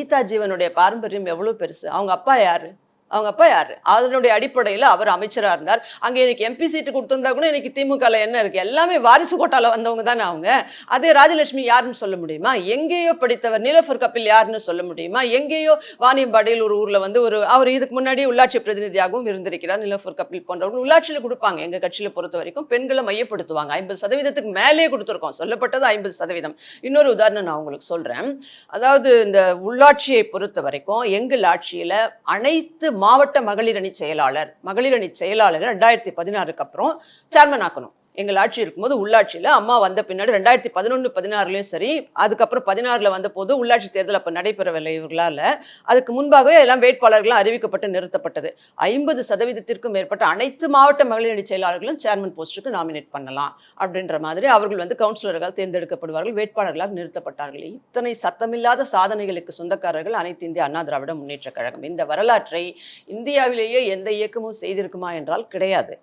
அனிதா ஜீவனுடைய பாரம்பரியம் எவ்வளவு பெருசு. அவங்க அப்பா யாரு? அவங்க அப்பா யாரு? அதனுடைய அடிப்படையில அவர் அமைச்சரா இருந்தார். அங்க எனக்கு எம்பி சீட்டு குடுத்திருந்தா கூட இன்னைக்கு திமுகல என்ன இருக்கு? எல்லாமே வாரிசு கோட்டால வந்தவங்க தானே அவங்க. அதே ராஜலட்சுமி யாருன்னு சொல்ல முடியுமா? எங்கேயோ படித்தவர் நிலோஃபர் கபில் யாருன்னு சொல்ல முடியுமா? எங்கேயோ வாணியம்பாடியில் ஒரு ஊர்ல வந்து அவர் இதுக்கு முன்னாடி உள்ளாட்சி பிரதிநிதியாகவும் இருந்திருக்கிறார். நிலோஃபர் கபில் போன்றவர்கள் உள்ளாட்சியில குடுப்பாங்க. எங்க கட்சியில பொறுத்தவரைக்கும் பெண்கள மையப்படுத்துவாங்க. 50% மேலேயே குடுத்திருக்கோம். சொல்லப்பட்டது 50%. இன்னொரு உதாரணம் நான் உங்களுக்கு சொல்றேன். அதாவது இந்த உள்ளாட்சியை பொறுத்தவரைக்கும் எங்கள் ஆட்சியில அனைத்து மாவட்ட மகளிர் அணி செயலாளர் 2016க்கு அப்புறம் சேர்மன் ஆக்கணும். எங்கள் ஆட்சி இருக்கும்போது உள்ளாட்சியில அம்மா வந்த பின்னாடி 2011, 16லயும் சரி, அதுக்கப்புறம் 16ல வந்த போது உள்ளாட்சி தேர்தல் அப்ப நடைபெறவில்லை இவர்களால. அதுக்கு முன்பாகவே எல்லாம் வேட்பாளர்கள் அறிவிக்கப்பட்டு நிறுத்தப்பட்டது. 50%த்திற்கும் மேற்பட்ட அனைத்து மாவட்ட மகளிர் அணி செயலாளர்களும் சேர்மன் போஸ்டுக்கு நாமினேட் பண்ணலாம் அப்படின்ற மாதிரி அவர்கள் வந்து கவுன்சிலர்கள் தேர்ந்தெடுக்கப்படுவார்கள், வேட்பாளர்களாக நிறுத்தப்பட்டார்கள். இத்தனை சத்தமில்லாத சாதனைகளுக்கு சொந்தக்காரர்கள் அனைத்து இந்திய அண்ணா திராவிட முன்னேற்ற கழகம். இந்த வரலாற்றை இந்தியாவிலேயே எந்த இயக்கமும் செய்திருக்குமா என்றால் கிடையாது.